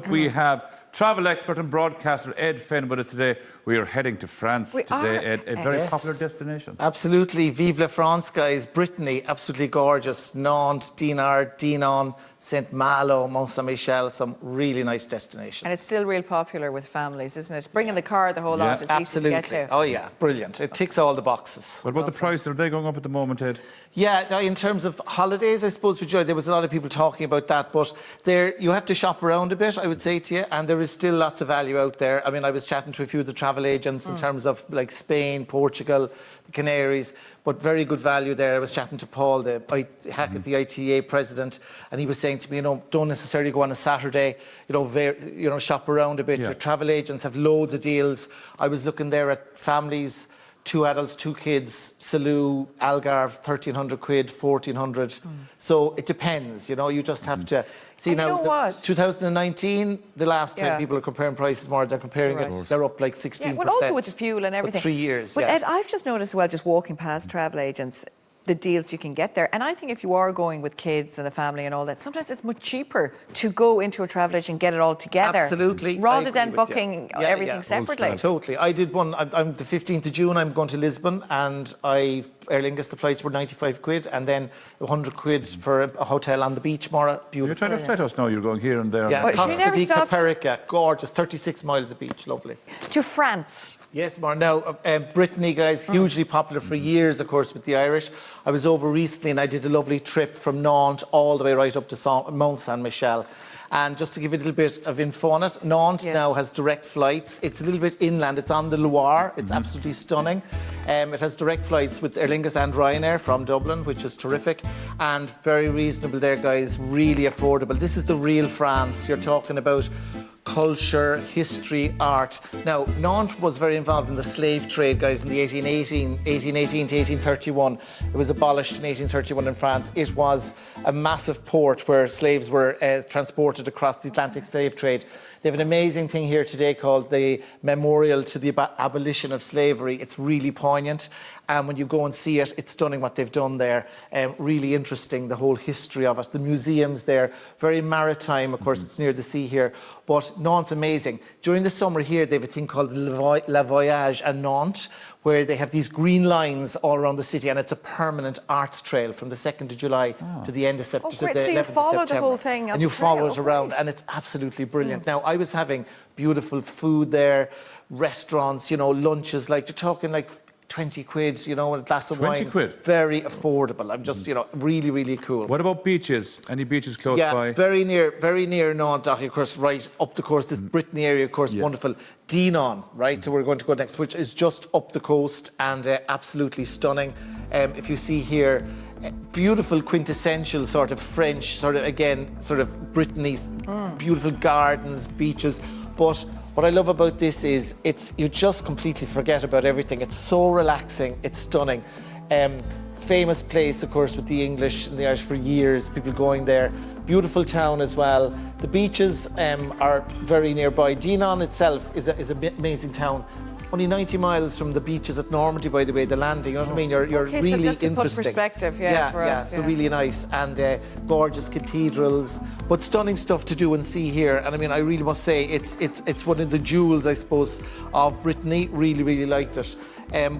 We have travel expert and broadcaster Ed Fenn with us today. We are heading to France today, Ed, a very popular destination. Absolutely. Vive la France, guys. Brittany, absolutely gorgeous. Nantes, Dinard, Dinan, St Malo, Mont Saint-Michel, some really nice destinations. And it's still real popular with families, isn't it? Bringing the car, the whole lot, it's absolutely. easy to get to. Oh yeah, brilliant. It ticks all the boxes. What about the price? Are they going up at the moment, Ed? Yeah, in terms of holidays, I suppose, for Joy, there was a lot of people talking about that, but there you have to shop around a bit, I would say to you, and there is still lots of value out there. I mean, I was chatting to a few of the travel agents in terms of like Spain, Portugal, the Canaries, but very good value there. I was chatting to Paul, the ITA president, and he was saying to me, don't necessarily go on a Saturday, shop around a bit. Your travel agents have loads of deals. I was looking there at families, 2 adults, 2 kids, Salou, Algarve, 1,300 quid, 1,400. So it depends, you just have to see. And now, 2019, the last time people are comparing prices more, they're comparing it, they're up like 16%. Yeah, well, also with the fuel and everything. 3 years, But Ed, I've just noticed, just walking past travel agents, the deals you can get there. And I think if you are going with kids and the family and all that, sometimes it's much cheaper to go into a travel agent and get it all together. Absolutely. Rather than booking everything separately. Totally. I did one, I'm the 15th of June, I'm going to Lisbon, and Aer Lingus, the flights were 95 quid, and then 100 quid for a hotel on the beach, Maura. Beautiful. You're trying to upset us now, you're going here and there. Yeah, Costa di Caparica, gorgeous, 36 miles of beach, lovely. To France. Yes, Maura. Now, Brittany, guys, hugely popular for years, of course, with the Irish. I was over recently and I did a lovely trip from Nantes all the way right up to Mont Saint-Michel. And just to give you a little bit of info on it, Nantes now has direct flights. It's a little bit inland. It's on the Loire. It's absolutely stunning. It has direct flights with Aer Lingus and Ryanair from Dublin, which is terrific. And very reasonable there, guys. Really affordable. This is the real France. You're talking about culture, history, art. Now, Nantes was very involved in the slave trade, guys, in the 1818 to 1831. It was abolished in 1831 in France. It was a massive port where slaves were transported across the Atlantic slave trade. They have an amazing thing here today called the Memorial to the Abolition of Slavery. It's really poignant. And when you go and see it, it's stunning what they've done there. Really interesting, the whole history of it. The museums there, very maritime. Of course, it's near the sea here. But Nantes, amazing. During the summer here, they have a thing called La Voyage at Nantes, where they have these green lines all around the city, and it's a permanent arts trail from the 2nd of July to the end of September. Oh, great. So you follow the whole thing and you follow it around, and it's absolutely brilliant. Now, I was having beautiful food there, restaurants, lunches, like you're talking like 20 quid, a glass of wine. 20 quid? Very affordable. I'm just, really, really cool. What about beaches? Any beaches close by? Yeah, very near Nantes, of course, right up the coast. This Brittany area, of course, wonderful. Dinan, right? So we're going to go next, which is just up the coast and absolutely stunning. If you see here, beautiful quintessential sort of French, sort of Brittany's beautiful gardens, beaches. But what I love about this is you just completely forget about everything. It's so relaxing, it's stunning. Famous place, of course, with the English and the Irish for years, people going there. Beautiful town as well. The beaches are very nearby. Dinan itself is an amazing town. Only 90 miles from the beaches at Normandy, by the way, the landing. You know what I mean? You're really so just to interesting. Put perspective, for us. So really nice and gorgeous cathedrals, but stunning stuff to do and see here. And I mean, I really must say it's one of the jewels, I suppose, of Brittany. Really, really liked it.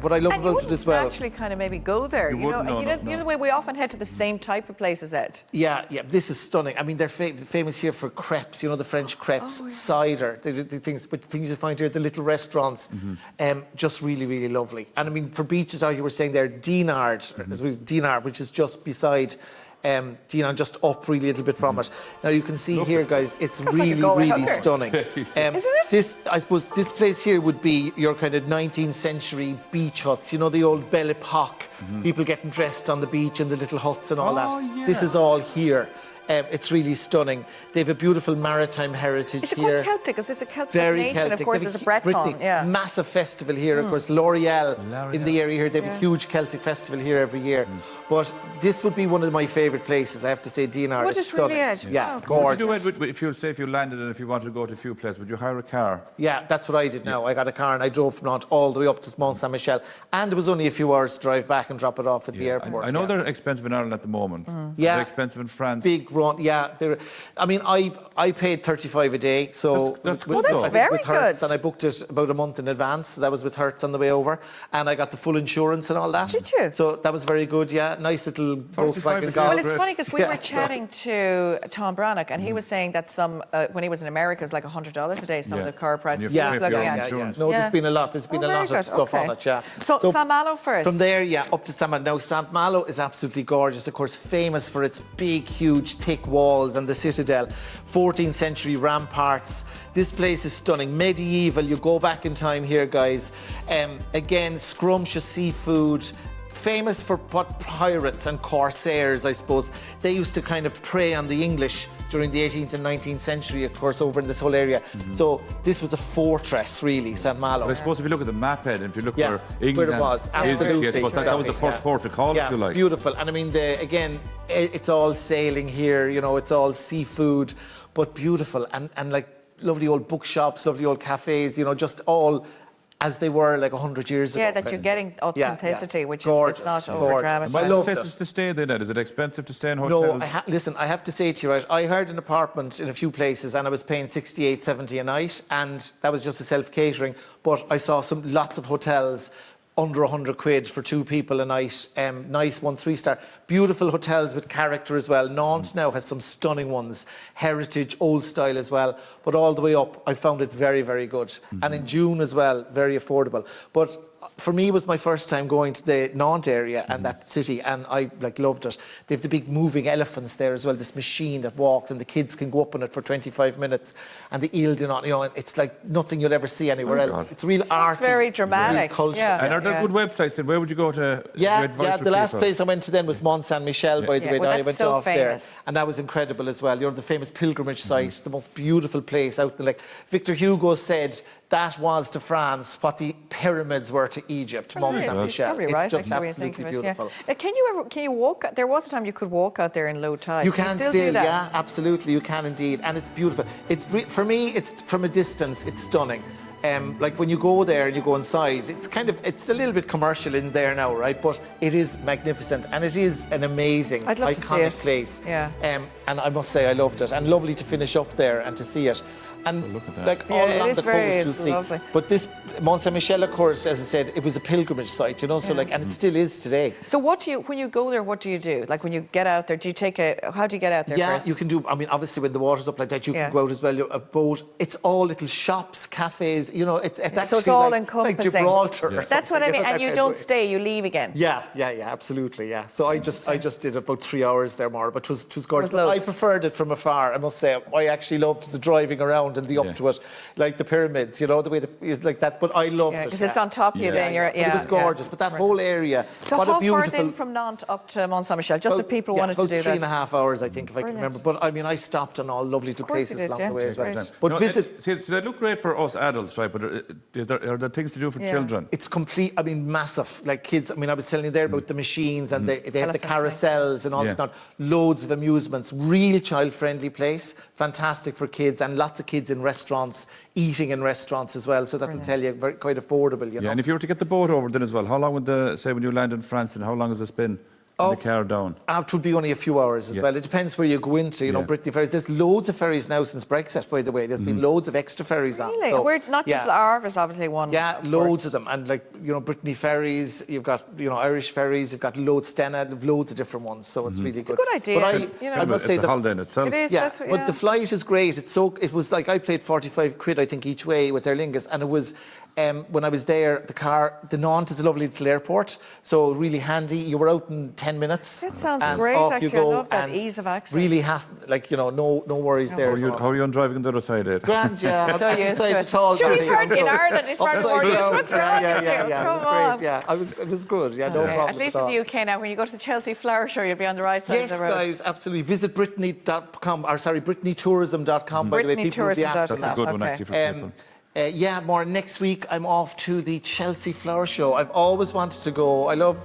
What I love about it as well. You actually kind of maybe go there. You know the way we often head to the same type of places, Ed. Yeah. This is stunning. I mean, they're famous here for crepes. The French crepes, cider, the things you find here at the little restaurants. Just really, really lovely. And I mean, for beaches, you were saying there, Dinard, which is just beside Dinan, just up really a little bit from it. Now you can see here, guys, it's really stunning. Isn't it? I suppose this place here would be your kind of 19th century beach huts. The old Belle Epoque, people getting dressed on the beach in the little huts and all that. Yeah. This is all here. It's really stunning. They have a beautiful maritime heritage here. It's quite Celtic, because it's a Celtic Very nation, Celtic. of course, it's a Breton. Massive festival here, of course. L'Oreal in the area here. They have a huge Celtic festival here every year. But this would be one of my favourite places, I have to say, Dinard. Would it really, Ed? Yeah, gorgeous. What would you do if you landed and if you wanted to go to a few places, would you hire a car? Yeah, that's what I did now. I got a car and I drove from Nantes all the way up to Mont Saint-Michel. And it was only a few hours to drive back and drop it off at the airport. I know they're expensive in Ireland at the moment. Yeah. They're expensive in France. Big run. Yeah, I mean, I paid 35 a day, so That's with, good, though. I think very with Hertz, good. and I booked it about a month in advance. So that was with Hertz on the way over, and I got the full insurance and all that. Did you? So that was very good. Yeah, nice little 35 Volkswagen a day. Golf. Well, it's Great. funny because we Yeah, were so- chatting to Tom Brannock, and he was saying that some when he was in America, it was like $100 a day. Some Yeah. of the car prices. And you he have was to pay looking your at. own insurance. No, Yeah. there's been a lot. There's been a very lot of good. stuff on Okay. it. Yeah. So St Malo first. From there, yeah, up to St Malo. Now, St Malo is absolutely gorgeous. Of course, famous for its big, huge, thick walls and the citadel. 14th century ramparts. This place is stunning. Medieval. You go back in time here, guys. Again, scrumptious seafood. Famous for what pirates and corsairs, I suppose. They used to kind of prey on the English during the 18th and 19th century, of course, over in this whole area. So this was a fortress, really, St Malo. But I suppose if you look at the map, Ed, if you look Yeah, where where England it was, is, absolutely. I suppose that was the first Yeah. port to call, Yeah, if you like. beautiful. And I mean, again, it's all sailing here, you know, it's all seafood, but beautiful. And like lovely old bookshops, lovely old cafes, you know, just all as they were like 100 years ago. Yeah, that you're getting authenticity, which is Gorgeous, it's not gorgeous. over I dramatized. love Places to stay then, Ed? Is it expensive to stay in No, hotels? listen, I have to say to you, right, I hired an apartment in a few places and I was paying 68, 70 a night, and that was just a self-catering, but I saw lots of hotels under 100 quid for 2 people a night. Nice 1 3-star. Beautiful hotels with character as well. Nantes now has some stunning ones. Heritage, old style as well. But all the way up, I found it very, very good. And in June as well, very affordable. But for me, it was my first time going to the Nantes area and that city, and I loved it. They have the big moving elephants there as well, this machine that walks, and the kids can go up on it for 25 minutes, and the Ile Dinan, you know, and it's like nothing you'll ever see anywhere else. God. It's real art. very dramatic, Real culture. yeah. And are there good websites then? Where would you go to? Yeah, advice yeah. for The last people? place I went to then was Mont Saint-Michel, by the Yeah, way. well, that I that's went so off famous. there, and that was incredible as well. You know, the famous pilgrimage site, the most beautiful place out there. Like Victor Hugo said, that was to France what the pyramids were to Egypt. Mont Yes, he's Saint-Michel. probably It's right, just actually, when you think absolutely of it, yeah. beautiful. Can you walk? There was a time you could walk out there in low tide. You Can can still still, do that? yeah, absolutely, you can indeed, and it's beautiful. For me, it's from a distance, it's stunning. Like when you go there and you go inside, it's a little bit commercial in there now, right? But it is magnificent, and it is an amazing, I'd love to see iconic it. place. Yeah. And I must say, I loved it, and lovely to finish up there and to see it. And look at that. like Yeah, all it along is the very- coast, you'll it's see. lovely. But this Mont Saint-Michel, of course, as I said, it was a pilgrimage site, you know. So and it still is today. So when you go there, what do you do? Like when you get out there, do you how do you get out there Yeah, first? you can do. I mean, obviously, when the water's up like that, you Yeah. can go out as well. A boat. It's all little shops, cafes. You know, it's actually So it's all like encompassing. Gibraltar. Or That's what I something, mean. know, And that you kind don't of way. stay, you leave again. Yeah, absolutely, yeah. So I just did about 3 hours there, more, but it was gorgeous. It was loads. I preferred it from afar. I must say, I actually loved the driving around and the up to it, like the pyramids. You know, the way it's like that. But I loved it. Because it's on top of you. Then you're But it was gorgeous. But that whole area, So what how a beautiful. far then from Nantes up to Mont Saint-Michel? Just if people wanted to about do 3.5 that. hours, I think, if I can Brilliant. remember. But I mean, I stopped on all lovely little course you places did, along yeah. the way as well. Great. But No, visit. See, they look great for us adults, right? But are there things to do for Yeah. children? It's complete, I mean, massive. Like kids, I mean, I was telling you there about the machines and they have the Elephant carousels and all Yeah. that. Loads of amusements. Real child-friendly place. Fantastic for kids, and lots of kids in restaurants, eating in restaurants as well. So that will tell you, quite affordable, you know. Yeah, and if you were to get the boat over then as well, how long would say when you land in France, and how long has it been in the car down? It would be only a few hours as Yeah. well. It depends where you go into, you know, Yeah. Brittany ferries. There's loads of ferries now since Brexit, by the way. There's been loads of extra ferries on. Really? So, We're not just Arv is obviously one. Yeah, of loads of them. And like, you know, Brittany ferries, you've got, you know, Irish ferries, you've got loads, Stena, loads of different ones. So it's really good. a good idea, But you know. I must say it's a holiday in itself. It is. yeah, That's what, but the flight is great. It was like I paid 45 quid, I think, each way with Aer Lingus, and it was when I was there, the Nantes is a lovely little airport, so really handy. You were out in 10 minutes. That sounds and great, off actually. you go, I love that and ease of access. Really like, you know, no worries there. How are you on driving on the other side, Ed? Grand, yeah. So I'm used beside to the it. tall Sure, guy, he's heard you in know. Ireland. He's part of Upside Voyage. down. What's wrong with you? Yeah. It Come was on. great, yeah. It was good, yeah, no problem At least at in all. the UK now, when you go to the Chelsea Flower Show, you'll be on the right side Yes, of the road. guys, absolutely. Visit Brittany.com, or sorry, BrittanyTourism.com, by the way. People will be BrittanyTourism.com. asking That's a that. good one, Okay. actually, for people. Yeah, more next week. I'm off to the Chelsea Flower Show. I've always wanted to go. I love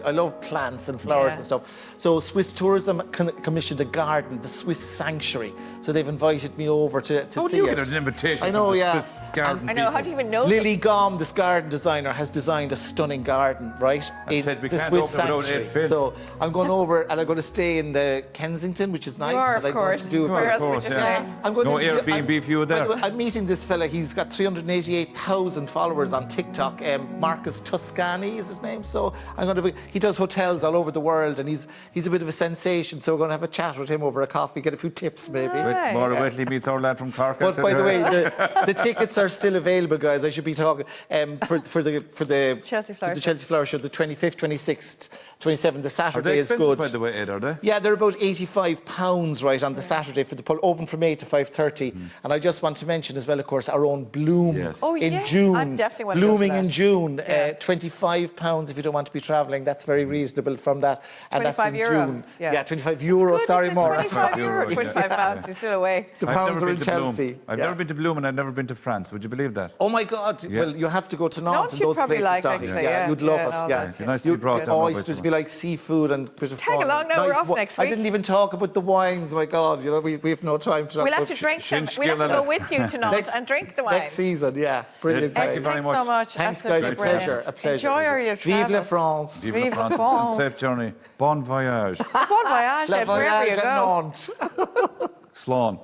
I love plants and flowers and stuff. So Swiss Tourism commissioned a garden, the Swiss Sanctuary. So they've invited me over to How see do you it. get an invitation I know, from the yeah. Swiss garden I know. How do you even know? Lily Gom, this garden designer, has designed a stunning garden, right? I said we the can't Swiss open it without Sanctuary. Ed Finn. So I'm going over and I'm going to stay in the Kensington, which is nice. You are, that of I'm going course. to do. Where else would course, you yeah. say? I'm going No to Airbnb for you there. By the way, I'm meeting this fella. He's got 388,000 followers on TikTok. Marcus Toscani is his name. So I'm going to. He does hotels all over the world, and he's a bit of a sensation. So we're going to have a chat with him over a coffee, get a few tips maybe. Right. Maura Whitley meets our lad from Cork. But by the way, the tickets are still available, guys. I should be talking for the Chelsea Flower the Show. Chelsea Flower Show, the 25th, 26th, 27th. The Are Saturday they is expensive, good. by the way, Ed, are they? Yeah, they're about £85 right on the Saturday for the open from 8 to 5:30. And I just want to mention as well, of course, our own Bloom Yes. Oh, in yes, June. I definitely want to go to Blooming that. in June. Yeah. £25 if you don't want to be travelling. That's very reasonable from that. And that's 25 in euro. June. Yeah. €25. Good, Sorry, isn't it? Maura. 25 euro, €25, 25 pounds. He's still away. The I've pounds never are been in to Bloom. Chelsea. I've Yeah. never been to Bloom and I've never been to France. Would you believe that? Oh my God! Yeah. Well, you have to go to Nantes Nantes and you'd those probably places. like, Dominic. actually, yeah, yeah. you'd love Yeah, it. no, Yeah, that's nice to be brought down by oysters, someone. be like seafood and a bit of Tag fun. along now, we're off next I week. didn't even talk about the wines. My God, you know we have no time to. We'll have to drink them. We'll have to go with you tonight and drink the wine. Next season, yeah, brilliant. Thank guys. you very Thanks much. so much. Thanks, guys. Absolutely A brilliant. pleasure. A pleasure. Enjoy all your Vive la travels. France. Vive Vive la la France. France. Safe journey. Bon voyage. Bon voyage, La Ed, wherever you voyage à go. Nantes. Slán.